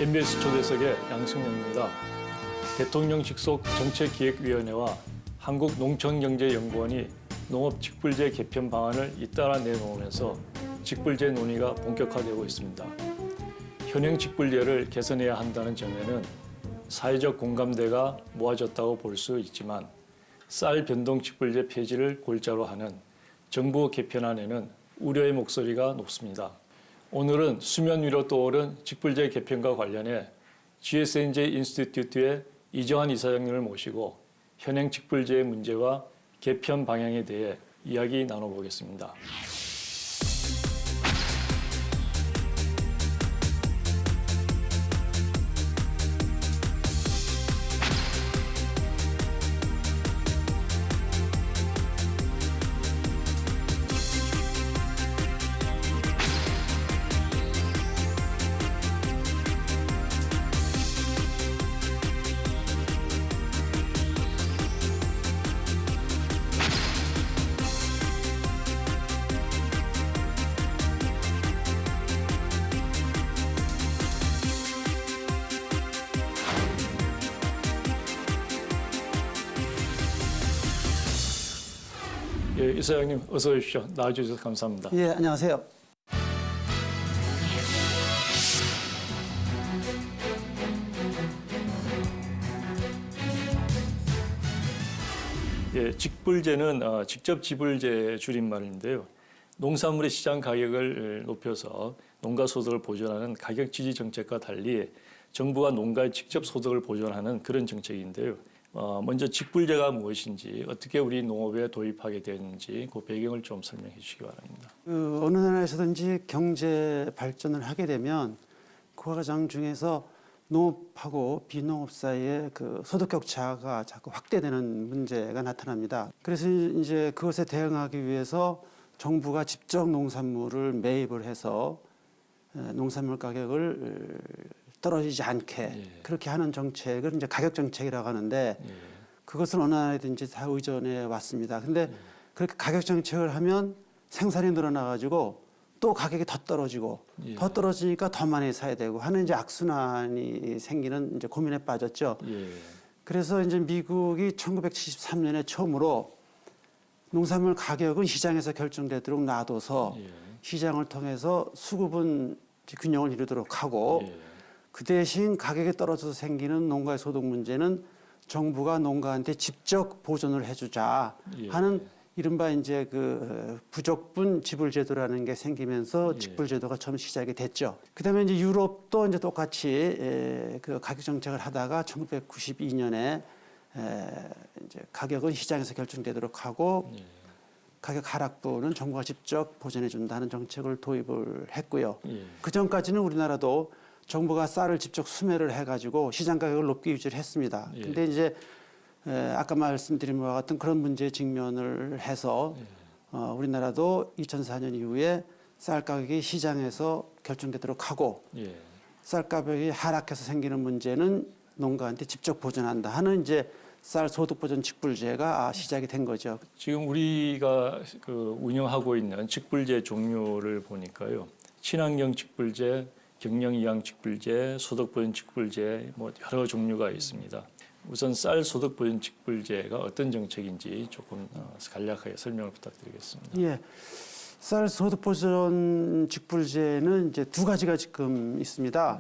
MBS 초대석의 양승영입니다. 대통령 직속 정책기획위원회와 한국농촌경제연구원이 농업직불제 개편 방안을 잇따라 내놓으면서 직불제 논의가 본격화되고 있습니다. 현행 직불제를 개선해야 한다는 점에는 사회적 공감대가 모아졌다고 볼 수 있지만 쌀 변동 직불제 폐지를 골자로 하는 정부 개편안에는 우려의 목소리가 높습니다. 오늘은 수면 위로 떠오른 직불제 개편과 관련해 GSNJ 인스티튜트의 이정환 이사장님을 모시고 현행 직불제의 문제와 개편 방향에 대해 이야기 나눠보겠습니다. 예, 이사장님 어서 오십시오. 나와주셔서 감사합니다. 예, 안녕하세요. 예, 직불제는 직접 지불제 줄임말인데요. 농산물의 시장 가격을 높여서 농가 소득을 보존하는 가격 지지 정책과 달리 정부가 농가의 직접 소득을 보존하는 그런 정책인데요. 먼저 직불제가 무엇인지 어떻게 우리 농업에 도입하게 되는지 그 배경을 좀 설명해 주시기 바랍니다. 어느 나라에서든지 경제 발전을 하게 되면 그 과정 중에서 농업하고 비농업 사이의 그 소득 격차가 자꾸 확대되는 문제가 나타납니다. 그래서 이제 그것에 대응하기 위해서 정부가 직접 농산물을 매입을 해서 농산물 가격을 떨어지지 않게 그렇게 하는 정책을 이제 가격 정책이라고 하는데 그것을 어느 나라든지 다 의존해 왔습니다. 근데 그렇게 가격 정책을 하면 생산이 늘어나가지고 또 가격이 더 떨어지고 더 떨어지니까 더 많이 사야 되고 하는 이제 악순환이 생기는 이제 고민에 빠졌죠. 그래서 이제 미국이 1973년에 처음으로 농산물 가격은 시장에서 결정되도록 놔둬서 시장을 통해서 수급은 균형을 이루도록 하고 그 대신 가격이 떨어져서 생기는 농가의 소득 문제는 정부가 농가한테 직접 보존을 해주자 하는 이른바 이제 그 부족분 지불제도라는 게 생기면서 직불제도가 처음 시작이 됐죠. 그다음에 이제 유럽도 이제 똑같이 그 가격 정책을 하다가 1992년에 이제 가격은 시장에서 결정되도록 하고 가격 하락분은 정부가 직접 보존해 준다는 정책을 도입을 했고요. 그 전까지는 우리나라도 정부가 쌀을 직접 수매를 해가지고 시장 가격을 높게 유지를 했습니다. 근데 이제 아까 말씀드린 바와 같은 그런 문제에 직면을 해서 우리나라도 2004년 이후에 쌀 가격이 시장에서 결정되도록 하고 쌀 가격이 하락해서 생기는 문제는 농가한테 직접 보존한다 하는 이제 쌀 소득 보존 직불제가 시작이 된 거죠. 지금 우리가 그 운영하고 있는 직불제 종류를 보니까요. 친환경 직불제, 경영 이양 직불제, 소득 보존 직불제 뭐 여러 종류가 있습니다. 우선 쌀 소득 보존 직불제가 어떤 정책인지 조금 간략하게 설명을 부탁드리겠습니다. 예. 쌀 소득 보존 직불제는 이제 두 가지가 지금 있습니다.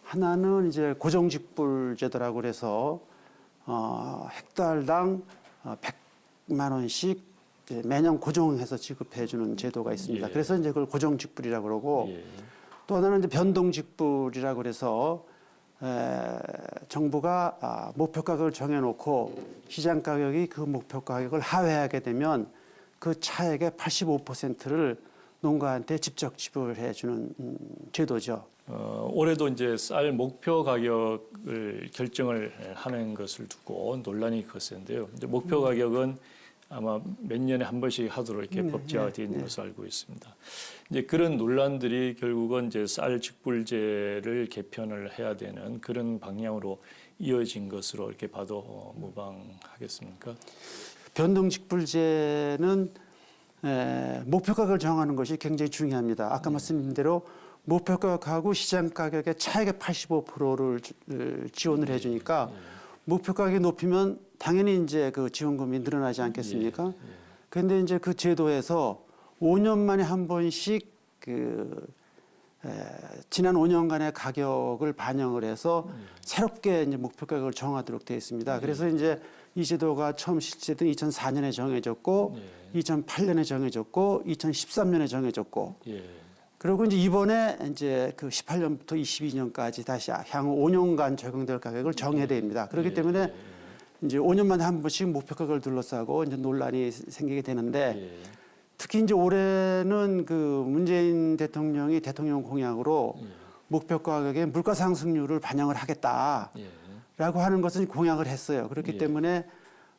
하나는 이제 고정 직불제도라고 그래서 헥달당 100만 원씩 매년 고정해서 지급해 주는 제도가 있습니다. 그래서 이제 그걸 고정 직불이라고 그러고 또 하나는 이제 변동 직불이라고 그래서 정부가 목표 가격을 정해놓고 시장 가격이 그 목표 가격을 하회하게 되면 그 차액의 85%를 농가한테 직접 지불해 주는 제도죠. 올해도 이제 쌀 목표 가격을 결정을 하는 것을 두고 논란이 거센데요. 이제 목표 가격은 아마 몇 년에 한 번씩 하도록 이렇게 법제화되어 있는 것으로 알고 있습니다. 이제 그런 논란들이 결국은 이제 쌀 직불제를 개편을 해야 되는 그런 방향으로 이어진 것으로 이렇게 봐도 무방하겠습니까? 변동 직불제는 목표 가격을 정하는 것이 굉장히 중요합니다. 아까 말씀드린 대로 목표 가격하고 시장 가격의 차액의 85%를 지원을 해주니까 목표 가격이 높이면 당연히 이제 그 지원금이 늘어나지 않겠습니까? 그런데 이제 그 제도에서 5년 만에 한 번씩 지난 5년간의 가격을 반영을 해서 새롭게 이제 목표 가격을 정하도록 되어 있습니다. 그래서 이제 이 제도가 처음 실시된 2004년에 정해졌고, 2008년에 정해졌고, 2013년에 정해졌고, 그리고 이제 이번에 이제 그 18년부터 22년까지 다시 향후 5년간 적용될 가격을 정해야 됩니다. 그렇기 때문에 이제 5년만에 한 번씩 목표 가격을 둘러싸고 이제 논란이 생기게 되는데, 특히 이제 올해는 그 문재인 대통령이 대통령 공약으로 목표 가격에 물가 상승률을 반영을 하겠다라고 하는 것은 공약을 했어요. 그렇기 때문에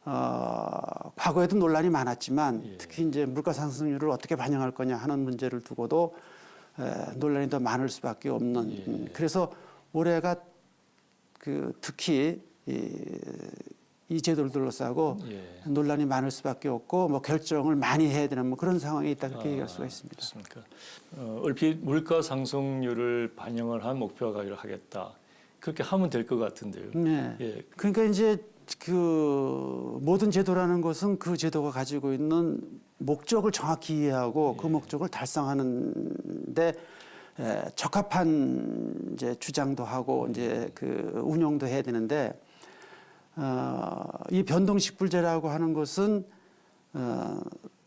과거에도 논란이 많았지만 특히 이제 물가 상승률을 어떻게 반영할 거냐 하는 문제를 두고도 논란이 더 많을 수밖에 없는. 그래서 올해가 그 특히 이 제도를 둘러싸고 논란이 많을 수밖에 없고 뭐 결정을 많이 해야 되는 뭐 그런 상황이 있다 그렇게 얘기할 수가 있습니다. 그렇습니까? 얼핏 물가 상승률을 반영을 한 목표 가격을 하겠다. 그렇게 하면 될 것 같은데요. 네. 그러니까 이제 그 모든 제도라는 것은 그 제도가 가지고 있는 목적을 정확히 이해하고 그 목적을 달성하는데 적합한 이제 주장도 하고 이제 그 운영도 해야 되는데. 이 변동직불제라고 하는 것은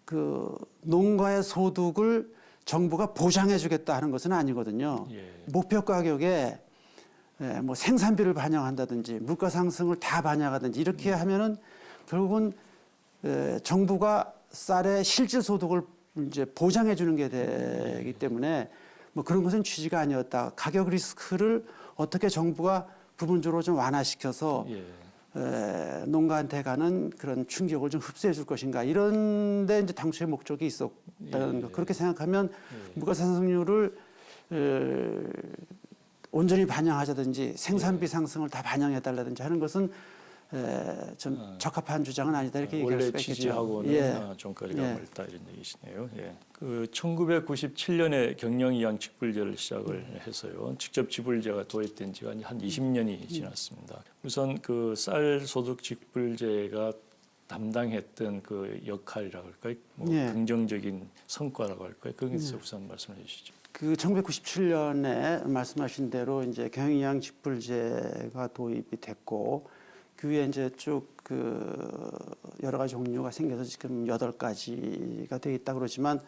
그 농가의 소득을 정부가 보장해주겠다 하는 것은 아니거든요. 목표 가격에 뭐 생산비를 반영한다든지 물가 상승을 다 반영하든지 이렇게 하면은 결국은 정부가 쌀의 실질 소득을 이제 보장해주는 게 되기 때문에 뭐 그런 것은 취지가 아니었다. 가격 리스크를 어떻게 정부가 부분적으로 좀 완화시켜서 농가한테 가는 그런 충격을 좀 흡수해 줄 것인가 이런데 이제 당초의 목적이 있었다는 거 그렇게 생각하면 물가 상승률을 온전히 반영하자든지 생산비 상승을 다 반영해 달라든지 하는 것은 좀 적합한 주장은 아니다 이렇게 얘기할 수가 있겠죠. 취지하고는 좀 거리가 멀다 이런 얘기시네요. 그 1997년에 경영이양 직불제를 시작을 해서요. 직접 지불제가 도입된 지가 한 20년이 지났습니다. 우선 그 쌀 소득 직불제가 담당했던 그 역할이라고 할까요? 뭐 긍정적인 성과라고 할까요? 거기서 우선 말씀해 주시죠. 그 1997년에 말씀하신 대로 이제 경영이양 직불제가 도입이 됐고 그 위에 이제 쭉 그 여러 가지 종류가 생겨서 지금 8가지가 되어 있다 그러지만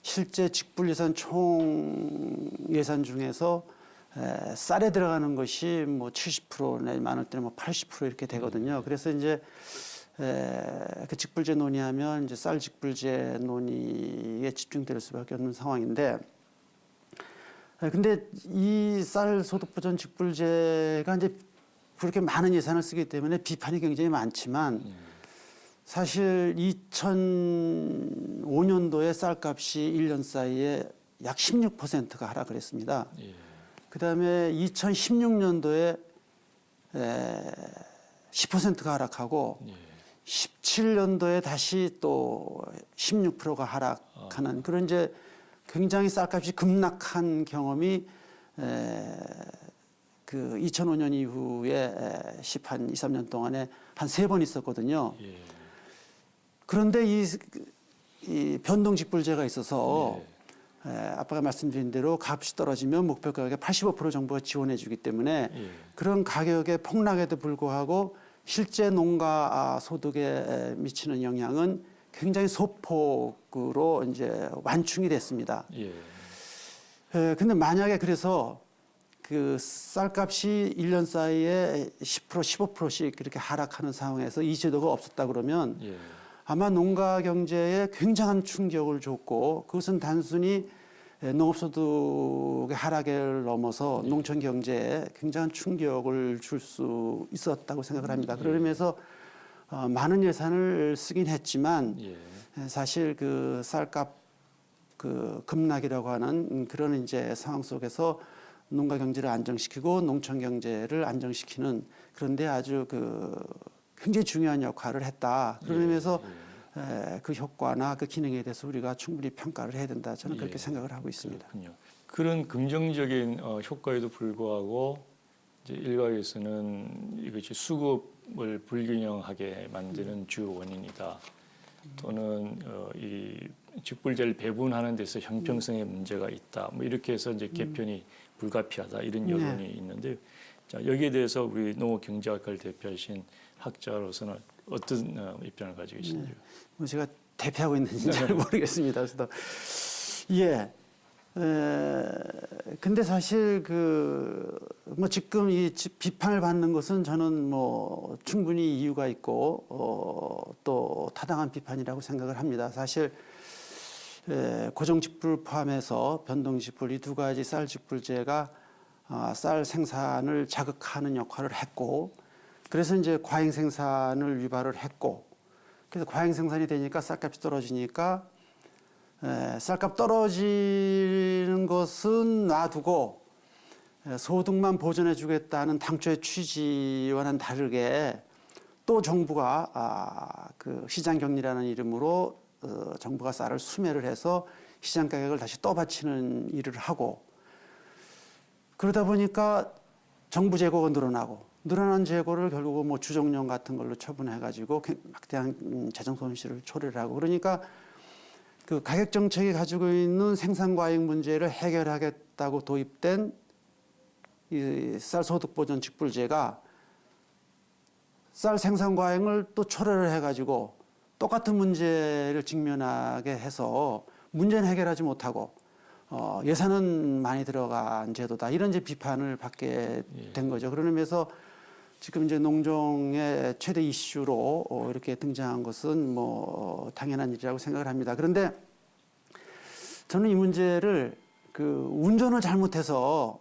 실제 직불 예산 총 예산 중에서 쌀에 들어가는 것이 뭐 70% 내지 많을 때는 뭐 80% 이렇게 되거든요. 그래서 이제 그 직불제 논의하면 이제 쌀 직불제 논의에 집중될 수밖에 없는 상황인데 근데 이 쌀 소득 보전 직불제가 이제 그렇게 많은 예산을 쓰기 때문에 비판이 굉장히 많지만 사실 2005년도에 쌀값이 1년 사이에 약 16%가 하락을 했습니다. 그다음에 2016년도에 10%가 하락하고 17년도에 다시 또 16%가 하락하는 그런 이제 굉장히 쌀값이 급락한 경험이 그 2005년 이후에 10한 2, 3년 동안에 한 3번 있었거든요. 그런데 이 변동직불제가 있어서 아빠가 말씀드린 대로 값이 떨어지면 목표 가격의 85% 정부가 지원해 주기 때문에 그런 가격의 폭락에도 불구하고 실제 농가 소득에 미치는 영향은 굉장히 소폭으로 이제 완충이 됐습니다. 근데 만약에 그래서 그 쌀값이 1년 사이에 10%, 15%씩 그렇게 하락하는 상황에서 이 제도가 없었다 그러면 아마 농가 경제에 굉장한 충격을 줬고 그것은 단순히 농업소득의 하락을 넘어서 농촌 경제에 굉장한 충격을 줄 수 있었다고 생각을 합니다. 그러면서 많은 예산을 쓰긴 했지만 사실 그 쌀값 그 급락이라고 하는 그런 이제 상황 속에서 농가 경제를 안정시키고 농촌 경제를 안정시키는 그런데 아주 그 굉장히 중요한 역할을 했다. 그런 의미에서 그 효과나 그 기능에 대해서 우리가 충분히 평가를 해야 된다. 저는 그렇게 생각을 하고 있습니다. 그렇군요. 그런 긍정적인 효과에도 불구하고 이제 일각에서는 이것이 수급을 불균형하게 만드는 주 원인이다. 또는 이 직불제를 배분하는 데서 형평성에 문제가 있다. 뭐 이렇게 해서 이제 개편이 불가피하다 이런 여론이 있는데, 자 여기에 대해서 우리 농업경제학과를 대표하신 학자로서는 어떤 입장을 가지고 계신지요? 뭐 제가 대표하고 있는지 잘 모르겠습니다. 그래서 예. 근데 사실 뭐 지금 이 비판을 받는 것은 저는 뭐 충분히 이유가 있고 또 타당한 비판이라고 생각을 합니다. 사실 고정직불 포함해서 변동직불 이 두 가지 쌀직불제가 쌀 생산을 자극하는 역할을 했고, 그래서 이제 과잉 생산을 유발을 했고, 그래서 과잉 생산이 되니까 쌀값이 떨어지니까 쌀값 떨어지는 것은 놔두고 소득만 보전해 주겠다는 당초의 취지와는 다르게 또 정부가 그 시장 격리라는 이름으로 정부가 쌀을 수매를 해서 시장 가격을 다시 떠받치는 일을 하고, 그러다 보니까 정부 재고가 늘어난 재고를 결국 뭐 주정령 같은 걸로 처분해 가지고 막대한 재정 손실을 초래를 하고, 그러니까 그 가격 정책이 가지고 있는 생산 과잉 문제를 해결하겠다고 도입된 이 쌀 소득 보전 직불제가 쌀 생산 과잉을 또 초래를 해가지고 똑같은 문제를 직면하게 해서 문제는 해결하지 못하고 예산은 많이 들어간 제도다, 이런 이제 비판을 받게 된 거죠. 그런 의미에서 지금 이제 농정의 최대 이슈로 이렇게 등장한 것은 뭐 당연한 일이라고 생각을 합니다. 그런데 저는 이 문제를 운전을 잘못해서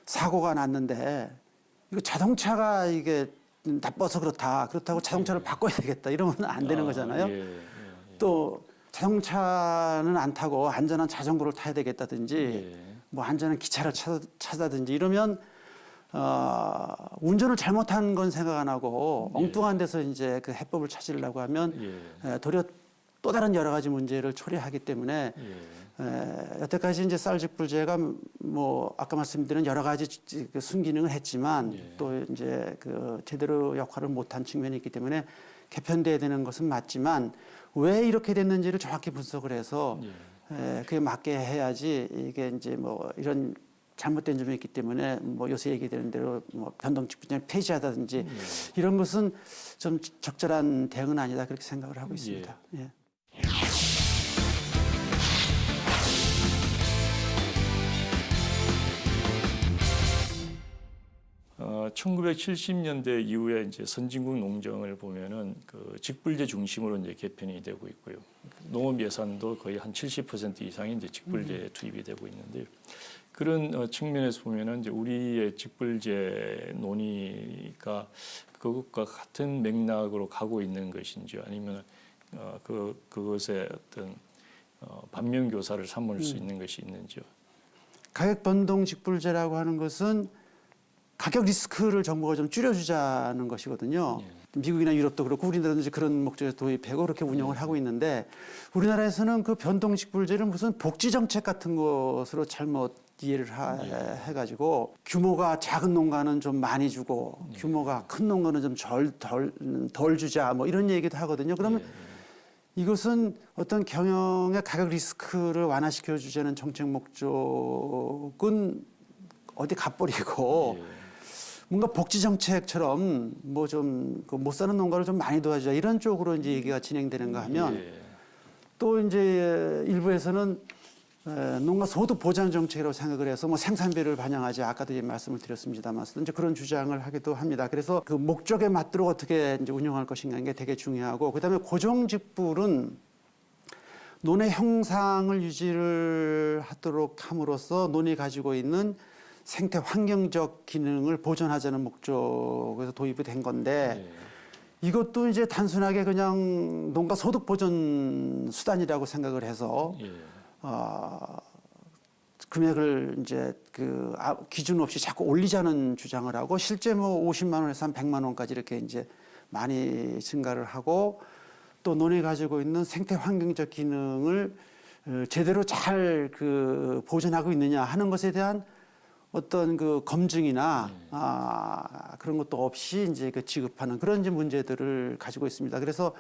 사고가 났는데 이거 자동차가 이게 나빠서 그렇다고 자동차를 바꿔야 되겠다 이러면 안 되는 거잖아요. 또 자동차는 안 타고 안전한 자전거를 타야 되겠다든지 뭐 안전한 기차를 찾아든지 이러면 운전을 잘못한 건 생각 안 하고 엉뚱한 데서 이제 그 해법을 찾으려고 하면 도리어 또 다른 여러 가지 문제를 초래하기 때문에 여태까지 이제 쌀직불제가 뭐 아까 말씀드린 여러 가지 순기능을 했지만 또 이제 그 제대로 역할을 못한 측면이 있기 때문에 개편돼야 되는 것은 맞지만 왜 이렇게 됐는지를 정확히 분석을 해서 그에 맞게 해야지, 이게 이제 뭐 이런 잘못된 점이 있기 때문에 뭐 요새 얘기되는 대로 뭐 변동직불제를 폐지하다든지 이런 것은 좀 적절한 대응은 아니다, 그렇게 생각을 하고 있습니다. 예. 1970년대 이후에 이제 선진국 농정을 보면은 그 직불제 중심으로 이제 개편이 되고 있고요. 농업 예산도 거의 한 70% 이상이 이제 직불제에 투입이 되고 있는데, 그런 측면에서 보면은 이제 우리의 직불제 논의가 그것과 같은 맥락으로 가고 있는 것인지, 아니면 그것의 어떤 반면 교사를 삼을 수 있는 것이 있는지요. 가격 변동 직불제라고 하는 것은 가격 리스크를 정부가 좀 줄여주자는 것이거든요. 미국이나 유럽도 그렇고 우리나라도 이제 그런 목적에서 도입하고 그렇게 운영을 하고 있는데, 우리나라에서는 그 변동 직불제를 무슨 복지 정책 같은 것으로 잘못 이해를 해가지고 규모가 작은 농가는 좀 많이 주고 규모가 큰 농가는 좀 덜 주자 뭐 이런 얘기도 하거든요. 그러면 이것은 어떤 경영의 가격 리스크를 완화시켜 주자는 정책 목적은 어디 가버리고 뭔가 복지 정책처럼 뭐 좀 못 사는 농가를 좀 많이 도와주자 이런 쪽으로 이제 얘기가 진행되는가 하면, 또 이제 일부에서는 농가 소득 보장 정책이라고 생각을 해서 뭐 생산비를 반영하지, 아까도 이제 말씀을 드렸습니다만 이제 그런 주장을 하기도 합니다. 그래서 그 목적에 맞도록 어떻게 이제 운영할 것인가 이게 되게 중요하고, 그다음에 고정직불은 논의 형상을 유지를 하도록 함으로써 논이 가지고 있는 생태 환경적 기능을 보존하자는 목적에서 도입이 된 건데, 이것도 이제 단순하게 그냥 농가 소득 보존 수단이라고 생각을 해서 금액을 이제 그 기준 없이 자꾸 올리자는 주장을 하고, 실제 뭐 50만 원에서 한 100만 원까지 이렇게 이제 많이 증가를 하고, 또 논이 가지고 있는 생태 환경적 기능을 제대로 잘 그 보존하고 있느냐 하는 것에 대한 어떤 그 검증이나 그런 것도 없이 이제 그 지급하는 그런 이제 문제들을 가지고 있습니다. 그래서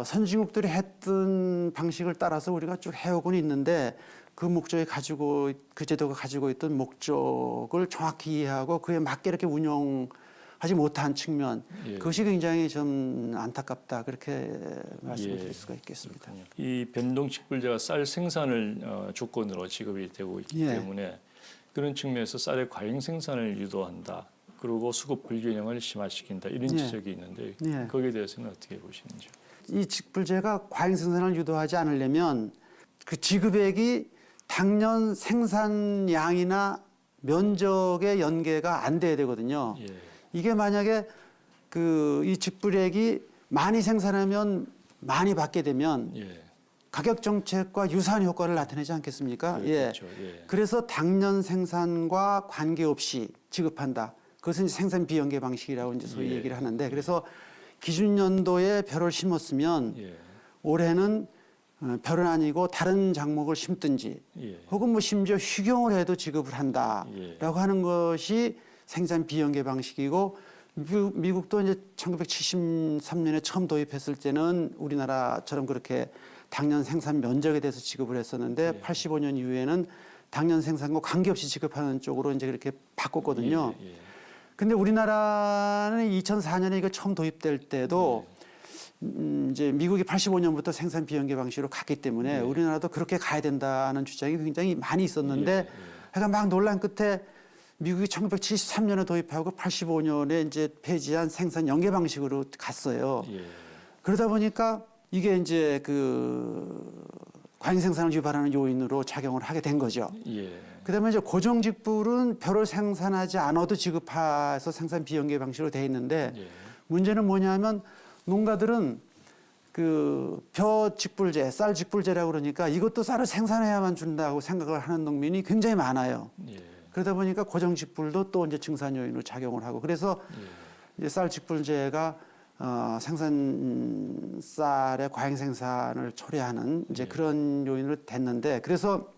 선진국들이 했던 방식을 따라서 우리가 쭉 해오고는 있는데 그 제도가 가지고 있던 목적을 정확히 이해하고 그에 맞게 이렇게 운영하지 못한 측면, 그것이 굉장히 좀 안타깝다 그렇게 말씀을 드릴 수가 있겠습니다. 이 변동 직불제가 쌀 생산을 조건으로 지급이 되고 있기 때문에 그런 측면에서 쌀의 과잉 생산을 유도한다. 그리고 수급 불균형을 심화시킨다. 이런 지적이 있는데 거기에 대해서는 어떻게 보시는지요? 이 직불제가 과잉 생산을 유도하지 않으려면 그 지급액이 당년 생산량이나 면적의 연계가 안 돼야 되거든요. 이게 만약에 이 직불액이 많이 생산하면 많이 받게 되면 가격 정책과 유사한 효과를 나타내지 않겠습니까? 그렇죠. 그래서 당년 생산과 관계없이 지급한다. 그것은 생산 비연계 방식이라고 이제 소위 얘기를 하는데, 그래서 기준 연도에 벼를 심었으면 올해는 벼는 아니고 다른 작목을 심든지 혹은 뭐 심지어 휴경을 해도 지급을 한다라고 하는 것이 생산 비연계 방식이고, 미국도 이제 1973년에 처음 도입했을 때는 우리나라처럼 그렇게 당년 생산 면적에 대해서 지급을 했었는데 85년 이후에는 당년 생산과 관계없이 지급하는 쪽으로 이제 그렇게 바꿨거든요. 근데 우리나라는 2004년에 이거 처음 도입될 때도 이제 미국이 85년부터 생산 비연계 방식으로 갔기 때문에 우리나라도 그렇게 가야 된다는 주장이 굉장히 많이 있었는데 그러니까 막 논란 끝에 미국이 1973년에 도입하고 85년에 이제 폐지한 생산 연계 방식으로 갔어요. 그러다 보니까 이게 이제 과잉 생산을 유발하는 요인으로 작용을 하게 된 거죠. 그다음에 이제 고정직불은 벼를 생산하지 않아도 지급해서 생산 비연계 방식으로 돼 있는데 문제는 뭐냐면 농가들은 벼 직불제, 쌀 직불제라고 그러니까 이것도 쌀을 생산해야만 준다고 생각을 하는 농민이 굉장히 많아요. 그러다 보니까 고정직불도 또 이제 증산 요인으로 작용을 하고, 그래서 이제 쌀 직불제가 생산 쌀의 과잉 생산을 초래하는 이제 그런 요인으로 됐는데, 그래서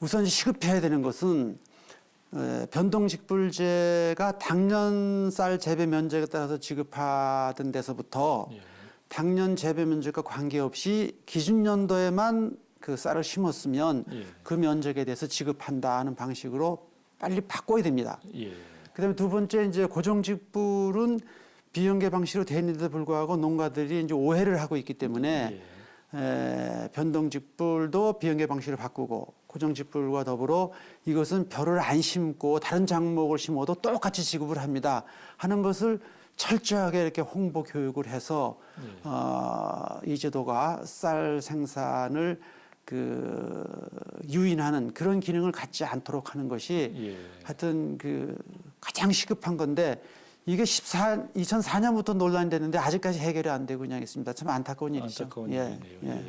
우선 시급해야 되는 것은 변동직불제가 당년 쌀 재배 면적에 따라서 지급하던 데서부터 당년 재배 면적과 관계없이 기준 연도에만 그 쌀을 심었으면 그 면적에 대해서 지급한다 하는 방식으로 빨리 바꿔야 됩니다. 그다음에 두 번째, 이제 고정직불은 비연계 방식으로 돼 있는데도 불구하고 농가들이 이제 오해를 하고 있기 때문에 변동직불도 비연계 방식으로 바꾸고 고정직불과 더불어 이것은 벼를 안 심고 다른 작목을 심어도 똑같이 지급을 합니다 하는 것을 철저하게 이렇게 홍보 교육을 해서 이 제도가 쌀 생산을 유인하는 그런 기능을 갖지 않도록 하는 것이 하여튼 가장 시급한 건데, 이게 2004년부터 논란이 됐는데 아직까지 해결이 안 되고 그냥 있습니다. 참 안타까운 일이죠. 안타까운 일이네요.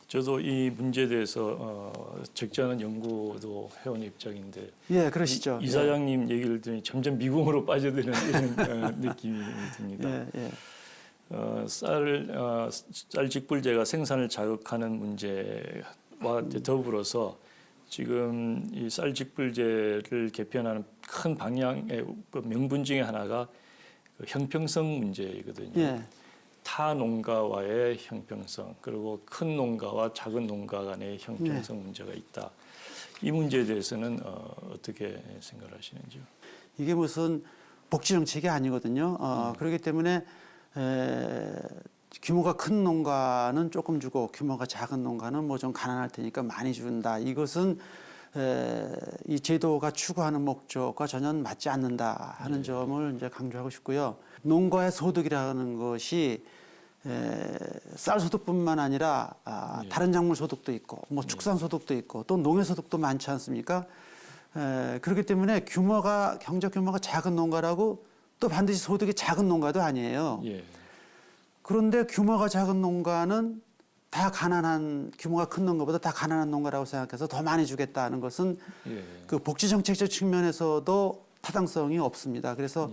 저도 이 문제에 대해서 적잖은 연구도 해온 입장인데, 그러시죠. 이사장님 얘기를 들으니 점점 미궁으로 빠져드는 이런 느낌이 듭니다. 쌀 직불제가 생산을 자극하는 문제와 더불어서 지금 이 쌀 직불제를 개편하는 큰 방향의 명분 중에 하나가 형평성 문제이거든요. 타 농가와의 형평성, 그리고 큰 농가와 작은 농가 간의 형평성 문제가 있다. 이 문제에 대해서는 어떻게 생각하시는지요? 이게 무슨 복지 정책이 아니거든요. 그렇기 때문에 규모가 큰 농가는 조금 주고 규모가 작은 농가는 뭐 좀 가난할 테니까 많이 준다. 이것은 이 제도가 추구하는 목적과 전혀 맞지 않는다 하는 점을 이제 강조하고 싶고요. 농가의 소득이라는 것이 쌀 소득뿐만 아니라 다른 작물 소득도 있고 뭐 축산 소득도 있고 또 농해 소득도 많지 않습니까? 그렇기 때문에 경제 규모가 작은 농가라고 또 반드시 소득이 작은 농가도 아니에요. 그런데 규모가 작은 농가는 규모가 큰 농가보다 다 가난한 농가라고 생각해서 더 많이 주겠다는 것은 복지 정책적 측면에서도 타당성이 없습니다. 그래서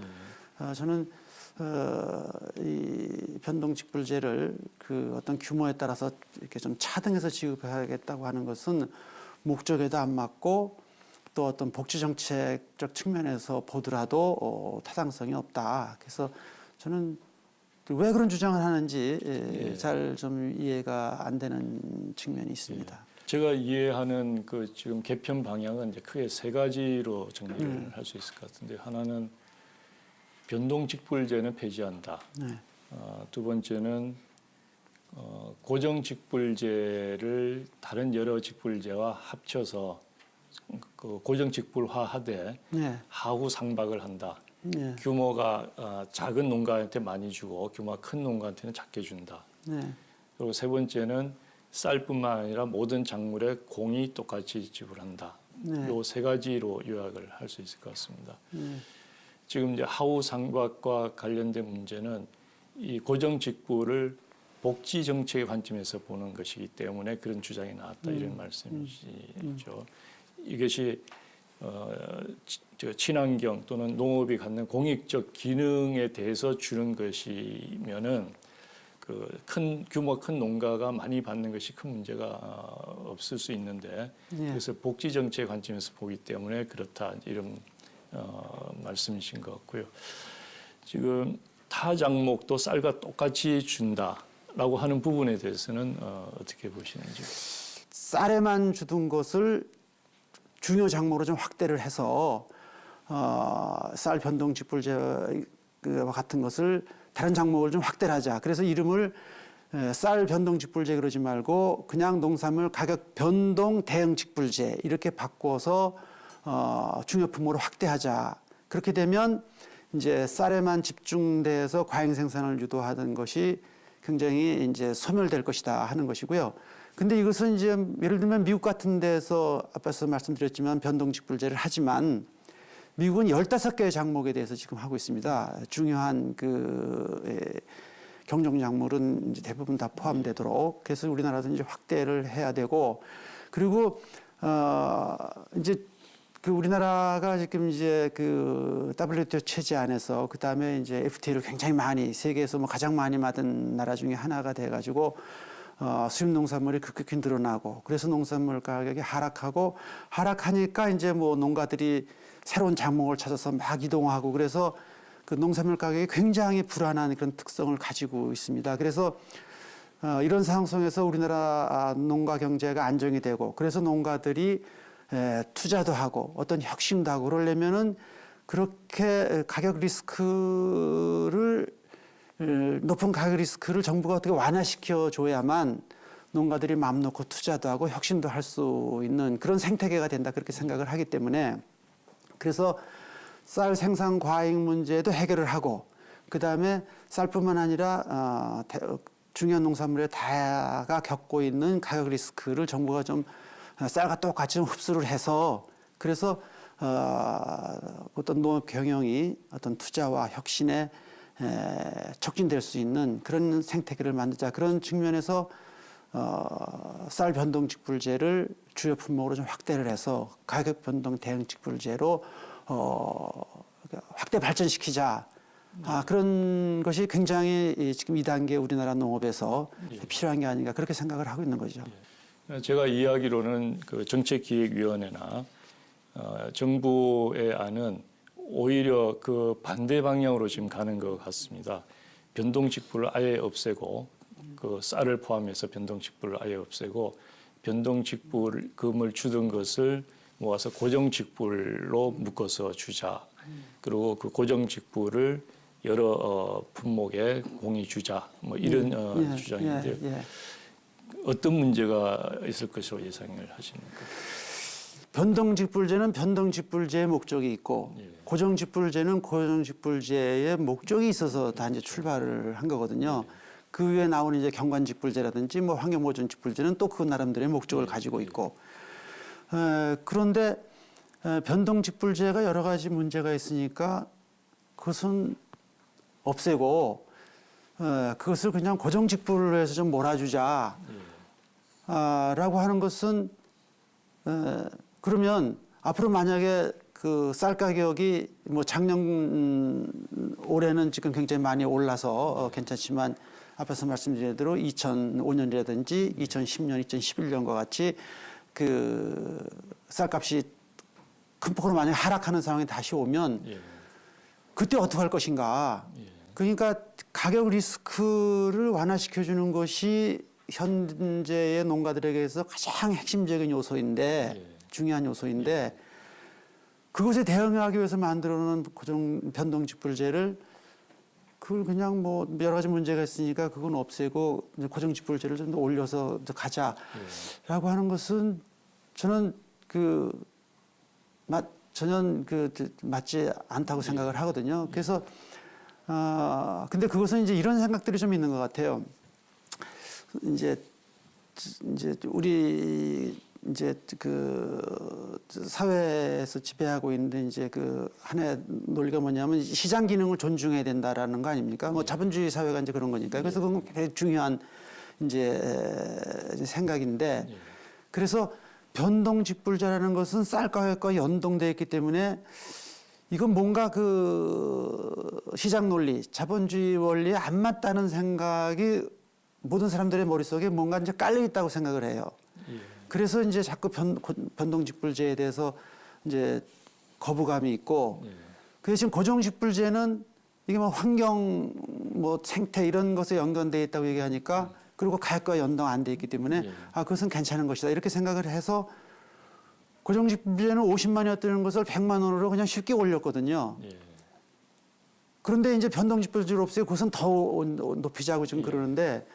저는 이 변동직불제를 그 어떤 규모에 따라서 이렇게 좀 차등해서 지급하겠다고 하는 것은 목적에도 안 맞고 또 어떤 복지 정책적 측면에서 보더라도 타당성이 없다. 그래서 저는 왜 그런 주장을 하는지 잘 좀 이해가 안 되는 측면이 있습니다. 제가 이해하는 그 지금 개편 방향은 이제 크게 세 가지로 정리를 할 수 있을 것 같은데, 하나는 변동직불제는 폐지한다. 네. 두 번째는 고정직불제를 다른 여러 직불제와 합쳐서 그 고정직불화하되 네. 하후 상박을 한다. 네. 규모가 작은 농가한테 많이 주고 규모가 큰 농가한테는 작게 준다. 네. 그리고 세 번째는 쌀뿐만 아니라 모든 작물에 공이 똑같이 지불한다. 네. 요 세 가지로 요약을 할 수 있을 것 같습니다. 네. 지금 이제 하후 상박과 관련된 문제는 이 고정 직불을 복지 정책의 관점에서 보는 것이기 때문에 그런 주장이 나왔다, 이런 말씀이시죠. 이것이 친환경 또는 농업이 갖는 공익적 기능에 대해서 주는 것이면은 그 큰 규모 큰 농가가 많이 받는 것이 큰 문제가 없을 수 있는데, 그래서 복지 정책 관점에서 보기 때문에 그렇다, 이런 말씀이신 것 같고요. 지금 타 작목도 쌀과 똑같이 준다라고 하는 부분에 대해서는 어떻게 보시는지? 쌀에만 주던 것을 중요 작목으로 좀 확대를 해서 쌀 변동직불제와 같은 것을 다른 작목을 좀 확대를 하자. 그래서 이름을 쌀 변동직불제 그러지 말고 그냥 농산물 가격 변동 대응 직불제 이렇게 바꿔서 중요 품목으로 확대하자. 그렇게 되면 이제 쌀에만 집중돼서 과잉 생산을 유도하던 것이 굉장히 이제 소멸될 것이다 하는 것이고요. 근데 이것은 이제 예를 들면 미국 같은 데서 앞에서 말씀드렸지만 변동직불제를 하지만 미국은 15개의 작목에 대해서 지금 하고 있습니다. 중요한 경정 작물은 이제 대부분 다 포함되도록. 그래서 우리나라도 이제 확대를 해야 되고, 그리고 이제 그 우리나라가 지금 이제 그 WTO 체제 안에서 그 다음에 이제 FTA를 굉장히 많이 세계에서 뭐 가장 많이 받은 나라 중에 하나가 돼가지고 수입 농산물이 급격히 늘어나고, 그래서 농산물 가격이 하락하니까 이제 뭐 농가들이 새로운 작목을 찾아서 막 이동하고, 그래서 그 농산물 가격이 굉장히 불안한 그런 특성을 가지고 있습니다. 그래서 이런 상황 속에서 우리나라 농가 경제가 안정이 되고, 그래서 농가들이 투자도 하고 어떤 혁신도 하고 그러려면은 그렇게 가격 리스크를 높은 가격 리스크를 정부가 어떻게 완화시켜 줘야만 농가들이 마음 놓고 투자도 하고 혁신도 할 수 있는 그런 생태계가 된다, 그렇게 생각을 하기 때문에, 그래서 쌀 생산 과잉 문제도 해결을 하고, 그 다음에 쌀뿐만 아니라 중요한 농산물의 다가 겪고 있는 가격 리스크를 정부가 좀 쌀과 똑같이 좀 흡수를 해서, 그래서 어떤 농업 경영이 어떤 투자와 혁신에 촉진될 수 있는 그런 생태계를 만들자. 그런 측면에서 쌀 변동 직불제를 주요 품목으로 좀 확대를 해서 가격 변동 대응 직불제로 확대 발전시키자. 그런 것이 굉장히 지금 2단계 우리나라 농업에서 필요한 게 아닌가, 그렇게 생각을 하고 있는 거죠. 제가 이야기로는 그 정책기획위원회나 정부의 안은 오히려 그 반대 방향으로 지금 가는 것 같습니다. 변동직불을 아예 없애고, 그 쌀을 포함해서 변동직불을 아예 없애고, 변동직불금을 주던 것을 모아서 고정직불로 묶어서 주자. 그리고 그 고정직불을 여러 품목에 공이 주자. 뭐 이런 주장인데요. 어떤 문제가 있을 것으로 예상을 하십니까? 변동직불제는 변동직불제의 목적이 있고, 고정직불제는 고정직불제의 목적이 있어서 다 이제 출발을 한 거거든요. 그 위에 나오는 이제 경관직불제라든지 뭐 환경보존직불제는 또 그 나름대로의 목적을 가지고 있고, 그런데 변동직불제가 여러 가지 문제가 있으니까 그것은 없애고 그것을 그냥 고정직불로 해서 좀 몰아주자 라고 하는 것은, 그러면 앞으로 만약에 그 쌀 가격이 뭐 작년 올해는 지금 굉장히 많이 올라서 괜찮지만 앞에서 말씀드린 대로 2005년이라든지 2010년, 2011년과 같이 그 쌀값이 큰 폭으로 만약 하락하는 상황이 다시 오면 예. 그때 어떻게 할 것인가. 그러니까 가격 리스크를 완화시켜주는 것이 현재의 농가들에게서 가장 핵심적인 요소인데 예. 중요한 요소인데 그것에 대응하기 위해서 만들어놓은 고정 변동직불제를 그걸 그냥 뭐 여러 가지 문제가 있으니까 그건 없애고 고정직불제를 좀 더 올려서 가자라고 하는 것은 저는 전혀 맞지 않다고 생각을 하거든요. 그래서 근데 그것은 이제 이런 생각들이 좀 있는 것 같아요. 이제 우리 이제 그 사회에서 지배하고 있는 이제 그 하나의 논리가 뭐냐면 시장 기능을 존중해야 된다라는 거 아닙니까? 뭐 자본주의 사회가 이제 그런 거니까. 그래서 그건 굉장히 중요한 이제 생각인데 그래서 변동직불제라는 것은 쌀 가격과 연동돼 있기 때문에 이건 뭔가 그 시장 논리, 자본주의 원리에 안 맞다는 생각이 모든 사람들의 머릿속에 뭔가 이제 깔려 있다고 생각을 해요. 그래서 이제 자꾸 변동직불제에 대해서 이제 거부감이 있고, 그래서 지금 고정직불제는 이게 뭐 환경, 뭐 생태 이런 것에 연관돼 있다고 얘기하니까, 그리고 가격과 연동 안 돼 있기 때문에 그것은 괜찮은 것이다 이렇게 생각을 해서 고정직불제는 50만이었던 것을 100만 원으로 그냥 쉽게 올렸거든요. 그런데 이제 변동직불제를 없애고 그것은 더 높이자고 지금 그러는데.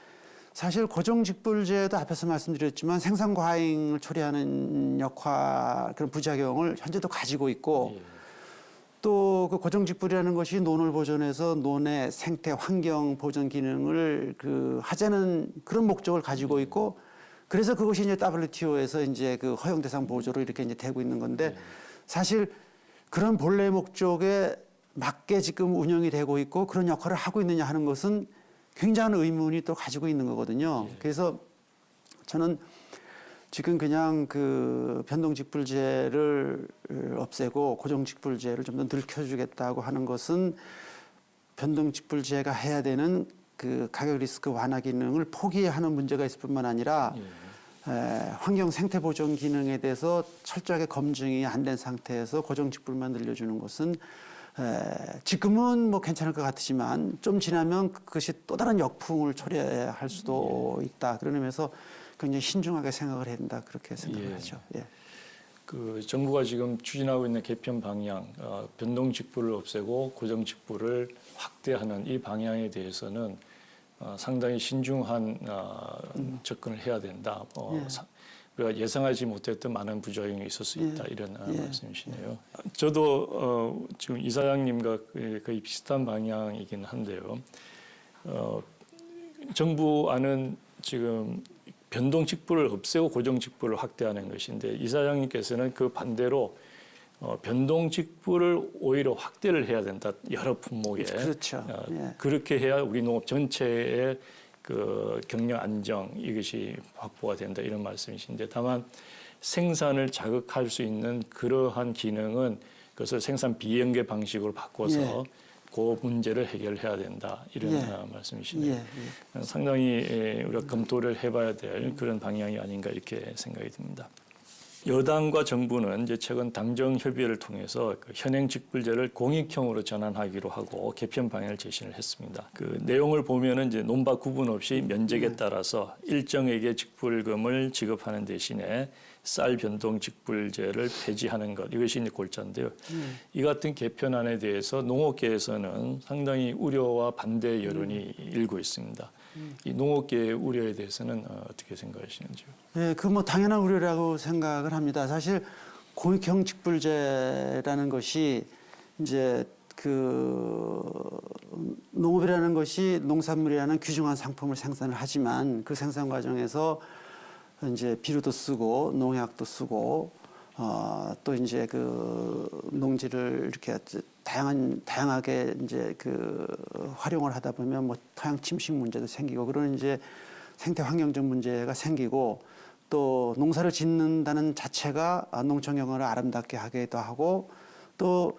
사실 고정직불제도 앞에서 말씀드렸지만 생산과잉을 초래하는 역할, 그런 부작용을 현재도 가지고 있고 또 그 고정직불이라는 것이 논을 보존해서 논의 생태 환경 보존 기능을 하자는 그런 목적을 가지고 있고 그래서 그것이 이제 WTO에서 이제 그 허용 대상 보조로 이렇게 이제 되고 있는 건데 사실 그런 본래 목적에 맞게 지금 운영이 되고 있고 그런 역할을 하고 있느냐 하는 것은 굉장한 의문이 또 가지고 있는 거거든요. 그래서 저는 지금 그냥 그 변동직불제를 없애고 고정직불제를 좀 더 늘려주겠다고 하는 것은 변동직불제가 해야 되는 그 가격 리스크 완화 기능을 포기하는 문제가 있을 뿐만 아니라 환경 생태 보존 기능에 대해서 철저하게 검증이 안 된 상태에서 고정직불만 늘려주는 것은 지금은 뭐 괜찮을 것 같지만 좀 지나면 그것이 또 다른 역풍을 초래할 수도 있다. 그런 의미에서 굉장히 신중하게 생각을 해야 된다. 그렇게 생각을 하죠. 그 정부가 지금 추진하고 있는 개편 방향, 변동직불을 없애고 고정직불을 확대하는 이 방향에 대해서는 상당히 신중한 접근을 해야 된다. 우리가 예상하지 못했던 많은 부작용이 있을 수 있다 이런 말씀이시네요. 저도 지금 이사장님과 거의 비슷한 방향이긴 한데요. 정부안은 지금 변동직불을 없애고 고정직불을 확대하는 것인데 이사장님께서는 그 반대로 변동직불을 오히려 확대를 해야 된다. 여러 품목에. 그렇죠. 그렇게 해야 우리 농업 전체의 그 경영 안정 이것이 확보가 된다 이런 말씀이신데 다만 생산을 자극할 수 있는 그러한 기능은 그것을 생산 비연계 방식으로 바꿔서 그 문제를 해결해야 된다 이런 말씀이시네요. 상당히 우리가 검토를 해봐야 될 그런 방향이 아닌가 이렇게 생각이 듭니다. 여당과 정부는 이제 최근 당정 협의회를 통해서 그 현행 직불제를 공익형으로 전환하기로 하고 개편 방향을 제시를 했습니다. 그 내용을 보면은 이제 논밭 구분 없이 면적에 따라서 일정에게 직불금을 지급하는 대신에 쌀 변동 직불제를 폐지하는 것 이것이 이제 골자인데요. 이 같은 개편안에 대해서 농업계에서는 상당히 우려와 반대 여론이 일고 있습니다. 이 농업계의 우려에 대해서는 어떻게 생각하시는지요? 네, 그 뭐 당연한 우려라고 생각을 합니다. 사실 공익형 직불제라는 것이 이제 그 농업이라는 것이 농산물이라는 귀중한 상품을 생산을 하지만 그 생산 과정에서 이제 비료도 쓰고 농약도 쓰고 또 이제 그 농지를 이렇게 다양하게 이제 그 활용을 하다 보면 뭐 토양 침식 문제도 생기고 그런 이제 생태 환경적 문제가 생기고 또 농사를 짓는다는 자체가 농촌 경영을 아름답게 하기도 하고 또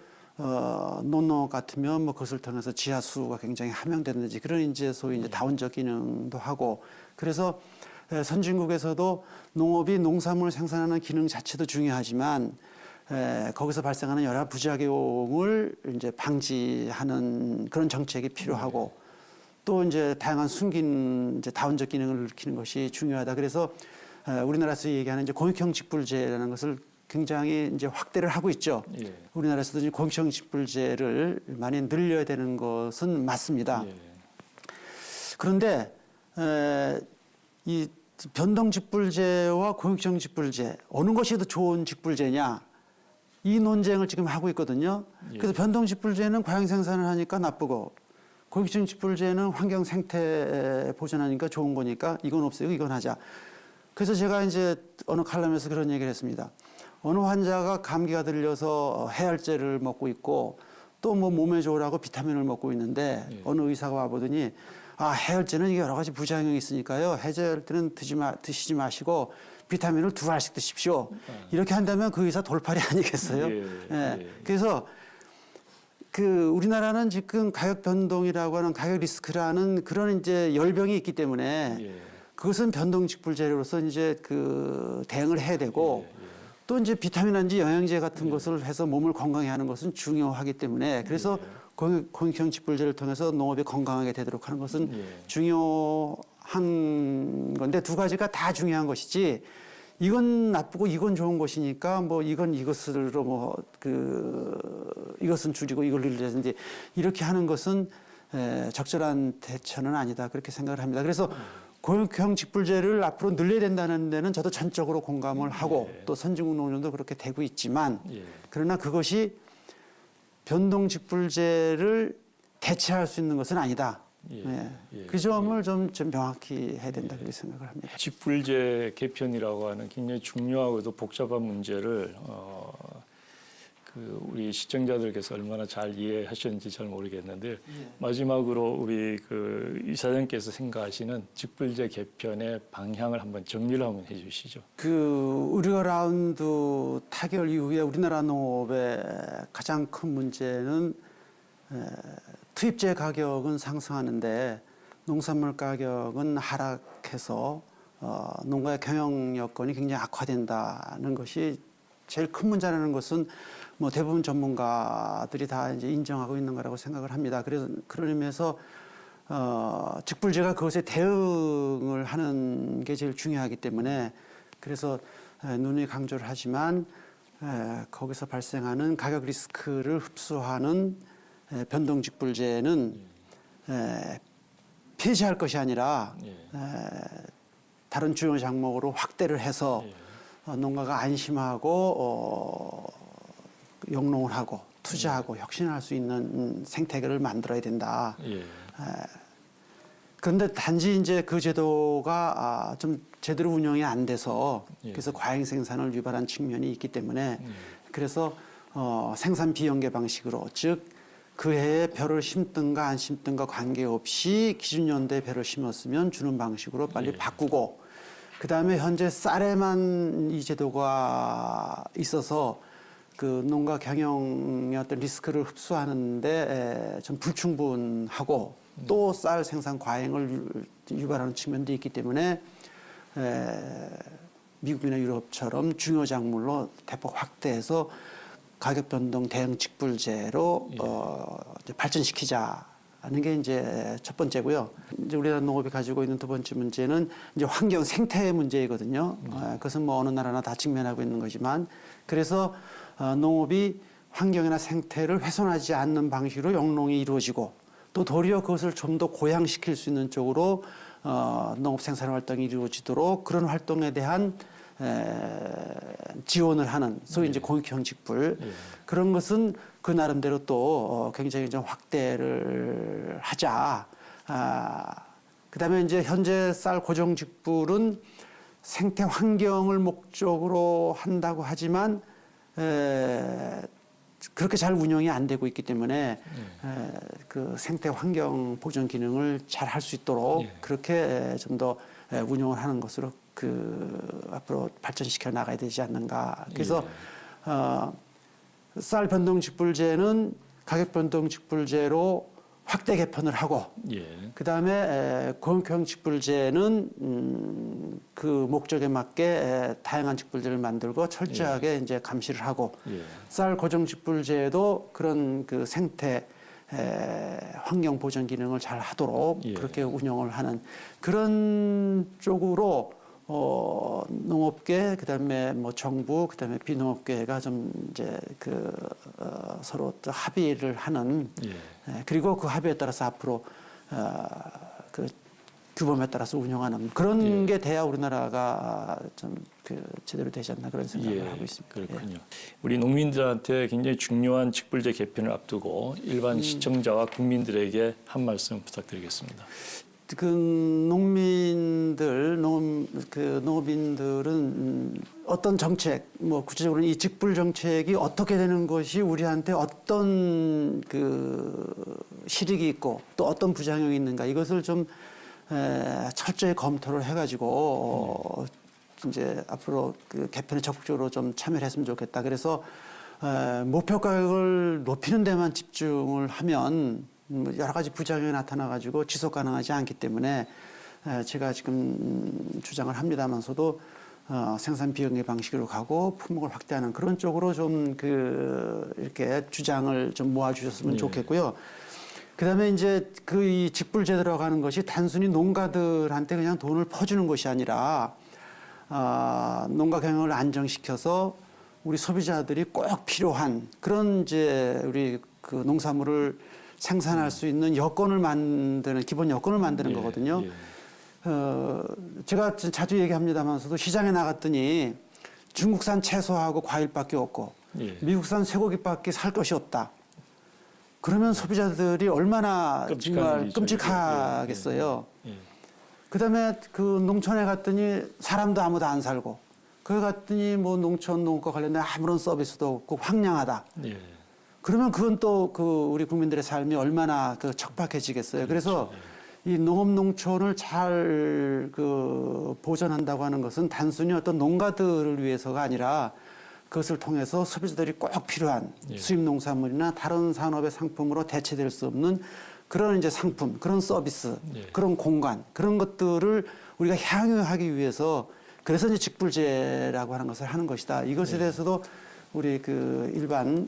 논농 같으면 뭐 그것을 통해서 지하수가 굉장히 함양된다든지 그런 이제 소위 이제 다원적 기능도 하고 그래서 선진국에서도 농업이 농산물 생산하는 기능 자체도 중요하지만 거기서 발생하는 여러 부작용을 이제 방지하는 그런 정책이 필요하고 또 이제 다양한 숨긴 이제 다원적 기능을 일으키는 것이 중요하다. 그래서 우리나라에서 얘기하는 이제 공익형 직불제라는 것을 굉장히 이제 확대를 하고 있죠. 예. 우리나라에서도 이제 공익형 직불제를 많이 늘려야 되는 것은 맞습니다. 예. 그런데 이 변동 직불제와 공익형 직불제 어느 것이 더 좋은 직불제냐 이 논쟁을 지금 하고 있거든요. 예. 그래서 변동 직불제는 과잉 생산을 하니까 나쁘고 공익형 직불제는 환경 생태 보존하니까 좋은 거니까 이건 없애고 이건 하자. 그래서 제가 이제 어느 칼럼에서 그런 얘기를 했습니다. 어느 환자가 감기가 들려서 해열제를 먹고 있고 또 뭐 몸에 좋으라고 비타민을 먹고 있는데 어느 의사가 와보더니 해열제는 이게 여러 가지 부작용이 있으니까요. 해열제는 드시지 마시고 비타민을 2알씩 드십시오. 이렇게 한다면 그 의사 돌팔이 아니겠어요? 그래서 우리나라는 지금 가격 변동이라고 하는 가격 리스크라는 그런 이제 열병이 있기 때문에 그것은 변동 직불제로서 이제 대응을 해야 되고 또 이제 비타민이라든지 영양제 같은 것을 해서 몸을 건강히 하는 것은 중요하기 때문에 그래서 공익형 직불제를 통해서 농업이 건강하게 되도록 하는 것은 중요한 건데 두 가지가 다 중요한 것이지 이건 나쁘고 이건 좋은 것이니까 뭐 이건 이것으로 이것은 줄이고 이걸 늘리자든지 이렇게 하는 것은 적절한 대처는 아니다 그렇게 생각을 합니다. 그래서 공익형 직불제를 앞으로 늘려야 된다는 데는 저도 전적으로 공감을 하고 또 선진국 농촌도 그렇게 되고 있지만 그러나 그것이 변동 직불제를 대체할 수 있는 것은 아니다. 그 점을 좀 명확히 해야 된다 그렇게 생각을 합니다. 직불제 개편이라고 하는 굉장히 중요하고도 복잡한 문제를 우리 시청자들께서 얼마나 잘 이해하셨는지 잘 모르겠는데 마지막으로 우리 이사장께서 생각하시는 직불제 개편의 방향을 한번 정리를 한번 해주시죠. 의료 라운드 타결 이후에 우리나라 농업의 가장 큰 문제는 투입제 가격은 상승하는데 농산물 가격은 하락해서 농가의 경영 여건이 굉장히 악화된다는 것이 제일 큰 문제라는 것은 뭐 대부분 전문가들이 다 이제 인정하고 있는 거라고 생각을 합니다. 그래서 그런 의미에서 직불제가 그것에 대응을 하는 게 제일 중요하기 때문에 그래서 누누이 강조를 하지만 거기서 발생하는 가격 리스크를 흡수하는 변동 직불제는 폐지할 것이 아니라 다른 주요 작목으로 확대를 해서 농가가 안심하고 영농을 하고 투자하고 혁신할 수 있는 생태계를 만들어야 된다. 그런데 단지 이제 그 제도가 좀 제대로 운영이 안 돼서 그래서 과잉 생산을 유발한 측면이 있기 때문에 그래서 생산 비연계 방식으로 즉 그 해에 벼를 심든가 안 심든가 관계없이 기준연도에 벼를 심었으면 주는 방식으로 빨리 바꾸고 그다음에 현재 쌀에만 이 제도가 있어서 농가 경영의 어떤 리스크를 흡수하는데 좀 불충분하고 또 쌀 생산 과잉을 유발하는 측면도 있기 때문에 미국이나 유럽처럼 중요 작물로 대폭 확대해서 가격 변동 대응 직불제로 이제 발전시키자는 게 이제 첫 번째고요. 이제 우리나라 농업이 가지고 있는 두 번째 문제는 이제 환경 생태 문제이거든요. 그것은 뭐 어느 나라나 다 직면하고 있는 거지만 그래서 농업이 환경이나 생태를 훼손하지 않는 방식으로 영농이 이루어지고 또 도리어 그것을 좀 더 고양시킬 수 있는 쪽으로 농업 생산 활동이 이루어지도록 그런 활동에 대한 지원을 하는 소위 이제 공익형 직불 그런 것은 그 나름대로 또 굉장히 좀 확대를 하자. 그다음에 이제 현재 쌀 고정 직불은 생태 환경을 목적으로 한다고 하지만 그렇게 잘 운영이 안 되고 있기 때문에 그 생태 환경 보존 기능을 잘 할 수 있도록 그렇게 좀 더 운영을 하는 것으로 앞으로 발전시켜 나가야 되지 않는가. 그래서 쌀 변동 직불제는 가격 변동 직불제로 확대 개편을 하고 예. 그다음에 고용형 직불제는 그 목적에 맞게 다양한 직불제를 만들고 철저하게 이제 감시를 하고 예. 쌀 고정 직불제도 그런 그 생태 환경 보전 기능을 잘 하도록 예. 그렇게 운영을 하는 그런 쪽으로 농업계 그다음에 뭐 정부 그다음에 비농업계가 좀 이제 서로 또 합의를 하는 예. 그리고 그 합의에 따라서 앞으로 그 규범에 따라서 운영하는 그런 예. 게 돼야 우리나라가 좀 제대로 되지 않나 그런 생각을 하고 있습니다. 그렇군요. 우리 농민들한테 굉장히 중요한 직불제 개편을 앞두고 일반 시청자와 국민들에게 한 말씀 부탁드리겠습니다. 그 농업인들은 어떤 정책, 뭐 구체적으로 이 직불 정책이 어떻게 되는 것이 우리한테 어떤 그 실익이 있고 또 어떤 부작용이 있는가 이것을 좀 철저히 검토를 해가지고 이제 앞으로 그 개편에 적극적으로 좀 참여를 했으면 좋겠다. 그래서 목표 가격을 높이는 데만 집중을 하면 여러 가지 부작용이 나타나가지고 지속 가능하지 않기 때문에 제가 지금 주장을 합니다만서도 생산 비용의 방식으로 가고 품목을 확대하는 그런 쪽으로 좀 이렇게 주장을 좀 모아주셨으면 좋겠고요. 그다음에 이제 이 직불제 들어가는 것이 단순히 농가들한테 그냥 돈을 퍼주는 것이 아니라 농가 경영을 안정시켜서 우리 소비자들이 꼭 필요한 그런 이제 우리 그 농산물을 생산할 수 있는 여건을 만드는 기본 여건을 만드는 거거든요. 제가 자주 얘기합니다만서도 시장에 나갔더니 중국산 채소하고 과일밖에 없고 미국산 쇠고기밖에 살 것이 없다. 그러면 소비자들이 얼마나 정말 끔찍하겠어요. 그다음에 그 농촌에 갔더니 사람도 아무도 안 살고 거기 갔더니 뭐 농촌 농업과 관련된 아무런 서비스도 없고 황량하다. 그러면 그건 또 우리 국민들의 삶이 얼마나 척박해지겠어요. 그래서 이 농업 농촌을 잘 보존한다고 하는 것은 단순히 어떤 농가들을 위해서가 아니라 그것을 통해서 소비자들이 꼭 필요한 수입 농산물이나 다른 산업의 상품으로 대체될 수 없는 그런 이제 상품, 그런 서비스, 그런 공간, 그런 것들을 우리가 향유하기 위해서 그래서 이제 직불제라고 하는 것을 하는 것이다. 이것에 대해서도 우리 일반